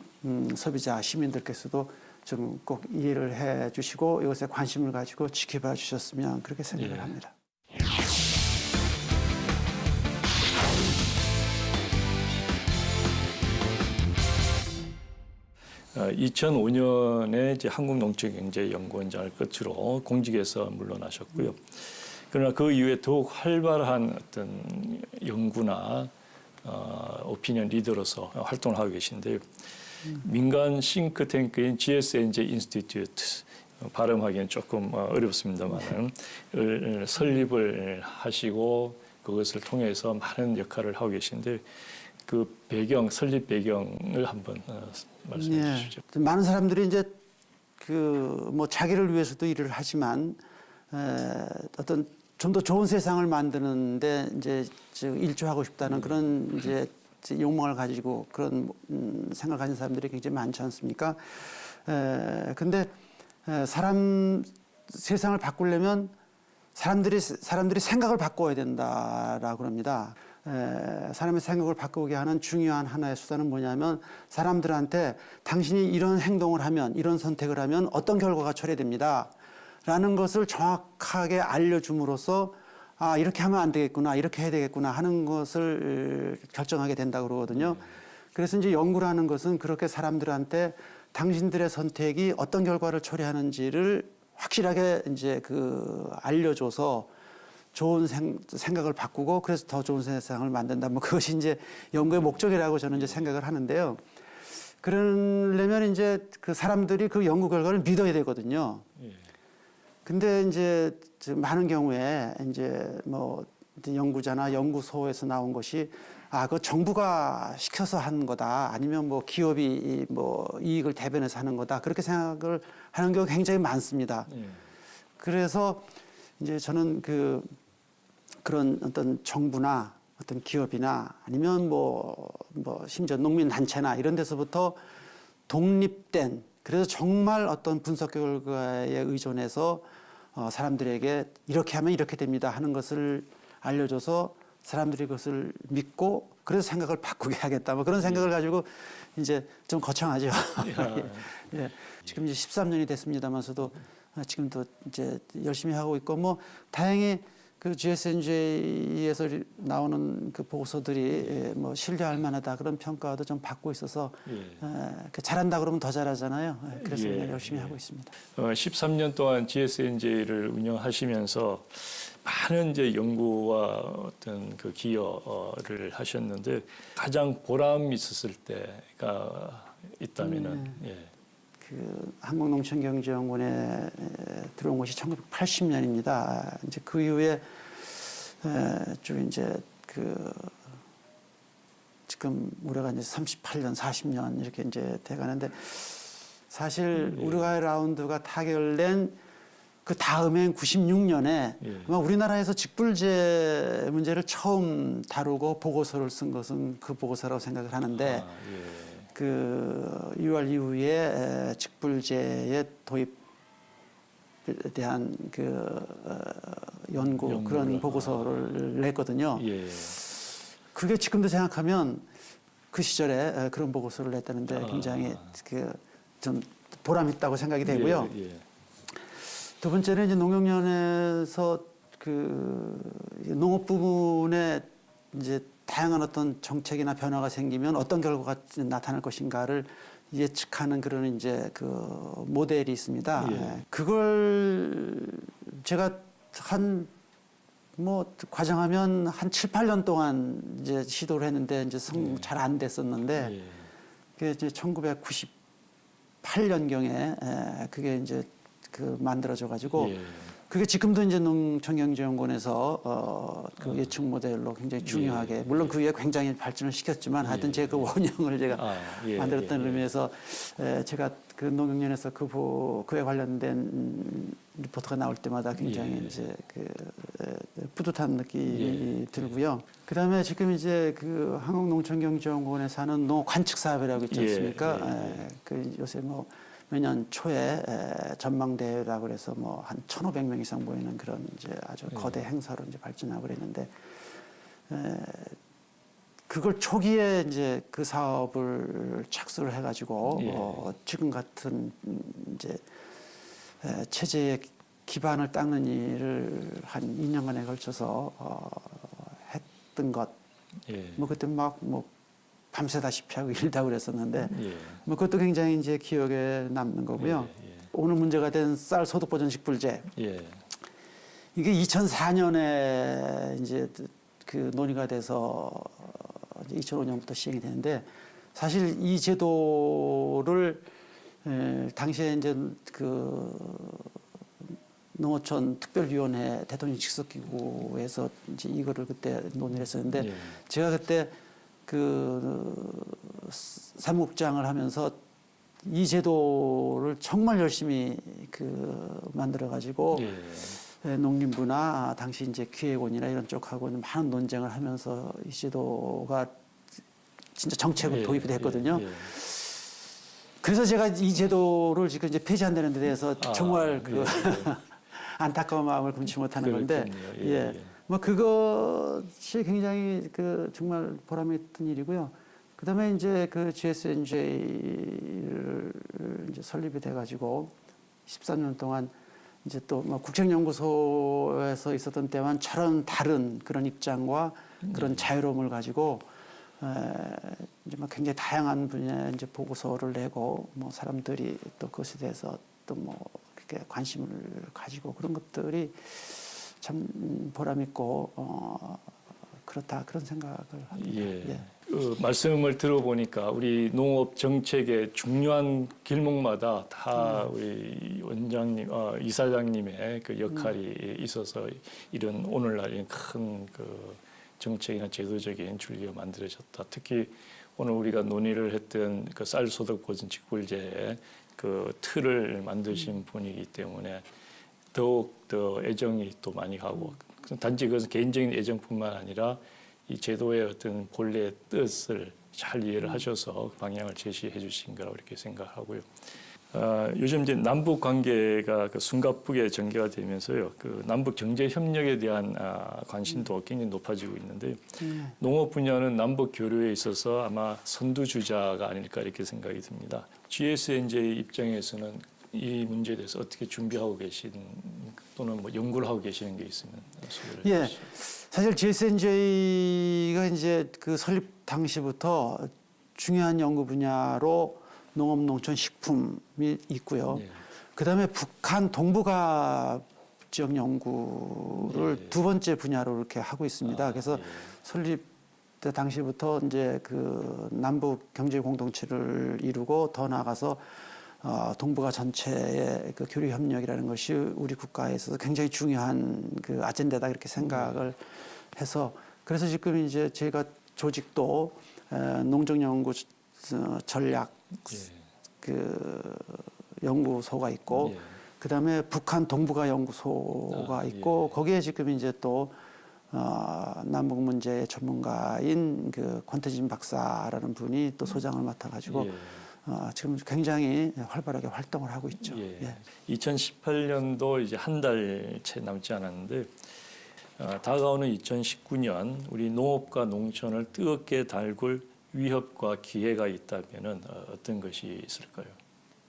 소비자 시민들께서도 좀 꼭 이해를 해 주시고 이것에 관심을 가지고 지켜봐 주셨으면 그렇게 생각을 합니다. 2005년에 이제 한국농촌경제연구원장을 끝으로 공직에서 물러나셨고요. 그러나 그 이후에 더욱 활발한 어떤 연구나 오피니언 리더로서 활동을 하고 계신데요. 민간 싱크탱크인 GSNJ 인스티튜트 발음하기는 조금 어렵습니다만 설립을 하시고 그것을 통해서 많은 역할을 하고 계신데 그 설립 배경을 한번 말씀해 주시죠. 많은 사람들이 이제 뭐 자기를 위해서도 일을 하지만 어떤 좀 더 좋은 세상을 만드는데 이제 일조하고 싶다는 그런 이제 욕망을 가지고 그런 생각을 가진 사람들이 굉장히 많지 않습니까? 근데 세상을 바꾸려면 사람들이 생각을 바꿔야 된다라고 그럽니다. 사람의 생각을 바꾸게 하는 중요한 하나의 수단은 뭐냐면 사람들한테 당신이 이런 행동을 하면 이런 선택을 하면 어떤 결과가 초래됩니다. 라는 것을 정확하게 알려줌으로써 이렇게 하면 안 되겠구나, 이렇게 해야 되겠구나 하는 것을 결정하게 된다고 그러거든요. 그래서 이제 연구라는 것은 그렇게 사람들한테 당신들의 선택이 어떤 결과를 초래하는지를 확실하게 이제 알려줘서 좋은 생각을 바꾸고 그래서 더 좋은 세상을 만든다. 뭐 그것이 이제 연구의 목적이라고 저는 이제 생각을 하는데요. 그러려면 이제 사람들이 그 연구 결과를 믿어야 되거든요. 근데 이제 많은 경우에 이제 뭐 연구자나 연구소에서 나온 것이 그 정부가 시켜서 한 거다. 아니면 뭐 기업이 뭐 이익을 대변해서 하는 거다. 그렇게 생각을 하는 경우가 굉장히 많습니다. 그래서 이제 저는 그런 어떤 정부나 어떤 기업이나 아니면 뭐 심지어 농민 단체나 이런 데서부터 독립된 그래서 정말 어떤 분석 결과에 의존해서 사람들에게 이렇게 하면 이렇게 됩니다 하는 것을 알려줘서 사람들이 그것을 믿고 그래서 생각을 바꾸게 하겠다 뭐 그런 생각을 가지고 이제 좀 거창하죠. 예. 지금 이제 13년이 됐습니다만서도 지금도 이제 열심히 하고 있고 뭐 다행히 그 GSNJ에서 나오는 그 보고서들이 뭐 신뢰할 만하다 그런 평가도 좀 받고 있어서 잘한다 그러면 더 잘하잖아요. 그래서 그냥 열심히 하고 있습니다. 13년 동안 GSNJ를 운영하시면서 많은 이제 연구와 어떤 그 기여를 하셨는데 가장 보람 있었을 때가 있다면은 그 한국농촌경제연구원에 들어온 것이 1980년입니다. 이제 그 이후에 쭉 이제 그 지금 우리가 이제 38년, 40년 이렇게 이제 돼가는데 사실 우루과이 라운드가 타결된 그 다음엔 96년에 아마 우리나라에서 직불제 문제를 처음 다루고 보고서를 쓴 것은 그 보고서라고 생각을 하는데 그 6월 이후에 직불제의 도입에 대한 그 연구 그런 보고서를 냈거든요. 그게 지금도 생각하면 그 시절에 그런 보고서를 냈다는데 굉장히 그 좀 보람 있다고 생각이 되고요. 두 번째는 이제 농협연에서 그 농업 부문에 이제 다양한 어떤 정책이나 변화가 생기면 어떤 결과가 나타날 것인가를 예측하는 그런 이제 그 모델이 있습니다. 그걸 제가 한 뭐 과장하면 한 7, 8년 동안 이제 시도를 했는데 이제 잘 안 됐었는데 그게 이제 1998년경에 그게 이제 그 만들어져 가지고 그게 지금도 이제 농촌경제연구원에서 그 예측 모델로 굉장히 중요하게 물론 그 위에 굉장히 발전을 시켰지만 하여튼 제가 그 원형을 제가 만들었던 의미에서 제가 그 농경연에서 그에 관련된 리포트가 나올 때마다 굉장히 이제 그 뿌듯한 느낌이 들고요. 그다음에 지금 이제 그 한국농촌경제연구원에서 하는 농업관측사업이라고 있지 않습니까? 그 요새 뭐 매년 초에 전망대회라고 그래서 뭐 한 1,500명 이상 모이는 그런 이제 아주 거대 행사로 이제 발전하고 그랬는데 그걸 초기에 이제 그 사업을 착수를 해가지고 지금 같은 이제 체제의 기반을 닦는 일을 한 2년간에 걸쳐서 했던 것. 뭐 그때 막 뭐 밤새다시피 하고 일다고 그랬었는데 뭐 그것도 굉장히 이제 기억에 남는 거고요. 오늘 문제가 된 쌀 소득 보전 직불제. 이게 2004년에 이제 그 논의가 돼서 2005년부터 시행이 되는데 사실 이 제도를 당시에 이제 그 농어촌 특별위원회 대통령 직속기구에서 이제 이거를 그때 논의를 했었는데 제가 그때 그 사무국장을 하면서 이 제도를 정말 열심히 그 만들어 가지고 농림부나 당시 이제 기획원이나 이런 쪽하고 많은 논쟁을 하면서 이 제도가 진짜 정책으로 도입이 됐거든요. 그래서 제가 이 제도를 지금 이제 폐지한다는 데 대해서 정말 그 안타까운 마음을 금치 못하는 건데, 뭐 그것이 굉장히 그 정말 보람이 있던 일이고요. 그다음에 이제 그 GSNJ를 이제 설립이 돼가지고 13년 동안 이제 또 뭐 국책연구소에서 있었던 때와는 저런 다른 그런 입장과 그런 자유로움을 가지고 이제 막 굉장히 다양한 분야의 이제 보고서를 내고 뭐 사람들이 또 그것에 대해서 또 뭐 그렇게 관심을 가지고 그런 것들이 참 보람 있고 그렇다 그런 생각을 합니다. 말씀을 들어보니까 우리 농업 정책의 중요한 길목마다 다 우리 원장님, 이사장님의 그 역할이 있어서 이런 오늘날 큰 그 정책이나 제도적인 줄기가 만들어졌다. 특히 오늘 우리가 논의를 했던 그 쌀 소득 보전 직불제의 그 틀을 만드신 분이기 때문에 더욱 더 애정이 또 많이 가고 단지 그것은 개인적인 애정뿐만 아니라 이 제도의 어떤 본래의 뜻을 잘 이해를 하셔서 방향을 제시해 주신 거라고 이렇게 생각하고요. 요즘 이제 남북 관계가 그 숨가쁘게 전개가 되면서요, 그 남북 경제 협력에 대한 관심도 굉장히 높아지고 있는데 농업 분야는 남북 교류에 있어서 아마 선두주자가 아닐까 이렇게 생각이 듭니다. GSNJ 입장에서는 이 문제에 대해서 어떻게 준비하고 계신 또는 뭐 연구를 하고 계시는 게 있으면 소개를 예, 해주시죠. 사실 GSNJ가 이제 그 설립 당시부터 중요한 연구 분야로 농업, 농촌, 식품이 있고요. 예. 그다음에 북한 동북아 지역 연구를 예. 두 번째 분야로 이렇게 하고 있습니다. 그래서 예. 설립 때 당시부터 이제 그 남북 경제 공동체를 이루고 더 나아가서 동북아 전체의 그 교류 협력이라는 것이 우리 국가에 있어서 굉장히 중요한 그 아젠다다 이렇게 생각을 해서 그래서 지금 이제 저희가 조직도 농정연구 전략 예. 그 연구소가 있고 예. 그다음에 북한 동북아 연구소가 있고 예. 거기에 지금 이제 또 남북 문제 전문가인 그 권태진 박사라는 분이 또 소장을 맡아가지고 예. 지금 굉장히 활발하게 활동을 하고 있죠. 예. 예. 2018년도 이제 한 달 채 남지 않았는데 다가오는 2019년 우리 농업과 농촌을 뜨겁게 달굴 위협과 기회가 있다면은 어떤 것이 있을까요?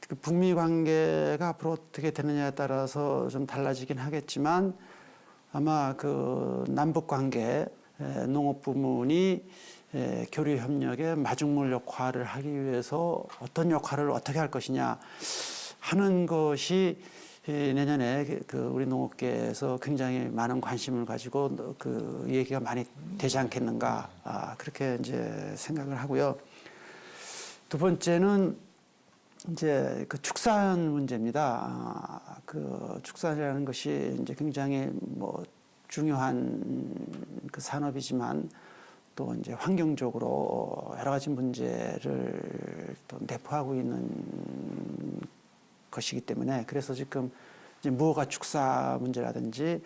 그 북미 관계가 앞으로 어떻게 되느냐에 따라서 좀 달라지긴 하겠지만 아마 그 남북 관계 농업 부문이 교류 협력의 마중물 역할을 하기 위해서 어떤 역할을 어떻게 할 것이냐 하는 것이 내년에 그 우리 농업계에서 굉장히 많은 관심을 가지고 그 얘기가 많이 되지 않겠는가 그렇게 이제 생각을 하고요. 두 번째는 이제 그 축산 문제입니다. 그 축산이라는 것이 이제 굉장히 뭐 중요한 그 산업이지만 또 이제 환경적으로 여러 가지 문제를 또 내포하고 있는 것이기 때문에 그래서 지금 이제 무허가 축사 문제라든지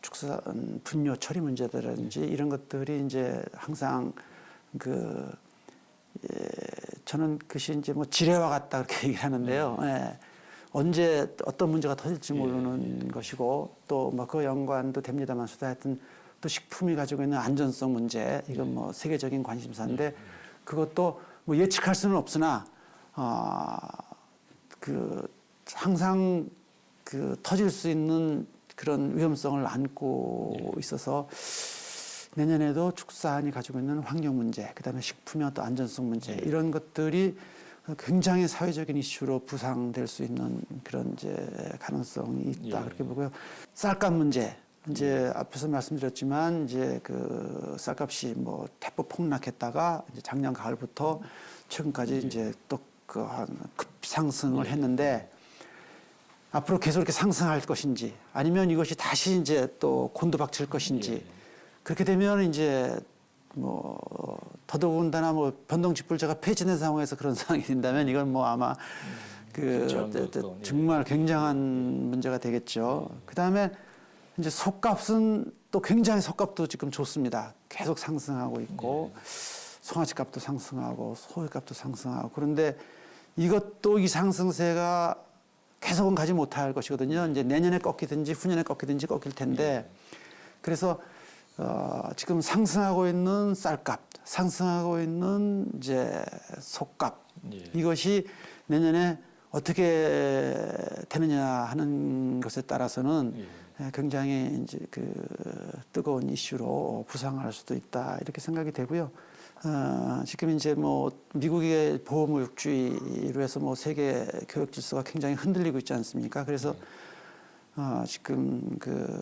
축산 분뇨 처리 문제라든지 이런 것들이 이제 항상 그 저는 그것이 이제 뭐 지뢰와 같다 그렇게 얘기를 하는데요. 언제 어떤 문제가 터질지 모르는 것이고 또 뭐 그 연관도 됩니다만서도 하여튼 또 식품이 가지고 있는 안전성 문제 이건 뭐 세계적인 관심사인데 그것도 뭐 예측할 수는 없으나 그 항상 그 터질 수 있는 그런 위험성을 안고 있어서 내년에도 축산이 가지고 있는 환경 문제, 그다음에 식품의 또 안전성 문제 이런 것들이 굉장히 사회적인 이슈로 부상될 수 있는 그런 이제 가능성이 있다 그렇게 보고요. 쌀값 문제 이제 앞에서 말씀드렸지만 이제 그 쌀값이 뭐 대폭 폭락했다가 이제 작년 가을부터 최근까지 이제 또 그 한 급상승을 했는데 앞으로 계속 이렇게 상승할 것인지 아니면 이것이 다시 이제 또 곤두박질 것인지 그렇게 되면 이제 뭐 더더군다나 뭐 변동직불제가 폐지된 상황에서 그런 상황이 된다면 이건 뭐 아마 그 정말 굉장한 문제가 되겠죠. 그다음에 이제 속값은 또 굉장히 속값도 지금 좋습니다. 계속 상승하고 있고 송아지 값도 상승하고 소의 값도 상승하고 그런데 이것도 이 상승세가 계속은 가지 못할 것이거든요. 이제 내년에 꺾이든지 후년에 꺾이든지 꺾일 텐데 그래서 지금 상승하고 있는 쌀값, 상승하고 있는 이제 속값 이것이 내년에 어떻게 되느냐 하는 것에 따라서는 굉장히 이제 그 뜨거운 이슈로 부상할 수도 있다 이렇게 생각이 되고요. 지금 이제 뭐 미국의 보호무역주의로 해서 뭐 세계 교육 질서가 굉장히 흔들리고 있지 않습니까? 그래서 지금 그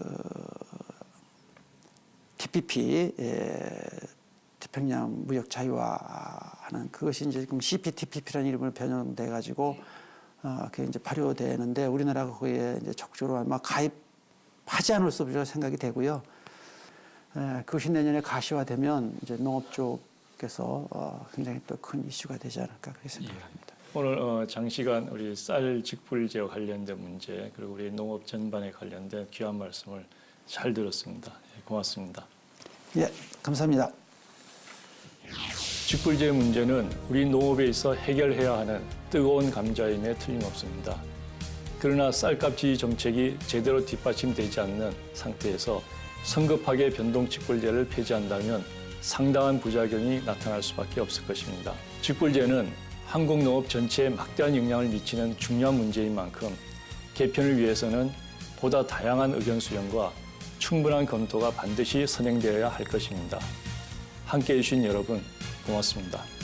TPP 태평양 무역 자유화하는 그것이 이제 지금 CPTPP라는 이름으로 변형돼 가지고 그게 이제 발효되는데 우리나라가 거기에 이제 적극적으로 아마 가입하지 않을 수 없리라 생각이 되고요. 그것이 내년에 가시화되면 이제 농업 쪽에서 굉장히 또 큰 이슈가 되지 않을까 그렇게 생각합니다. 오늘 장시간 우리 쌀 직불제와 관련된 문제 그리고 우리 농업 전반에 관련된 귀한 말씀을 잘 들었습니다. 고맙습니다. 예, 감사합니다. 직불제 문제는 우리 농업에 있어 해결해야 하는 뜨거운 감자임에 틀림없습니다. 그러나 쌀값지 정책이 제대로 뒷받침되지 않는 상태에서 성급하게 변동 직불제를 폐지한다면 상당한 부작용이 나타날 수밖에 없을 것입니다. 직불제는 한국 농업 전체에 막대한 영향을 미치는 중요한 문제인 만큼 개편을 위해서는 보다 다양한 의견 수렴과 충분한 검토가 반드시 선행되어야 할 것입니다. 함께해 주신 여러분 고맙습니다.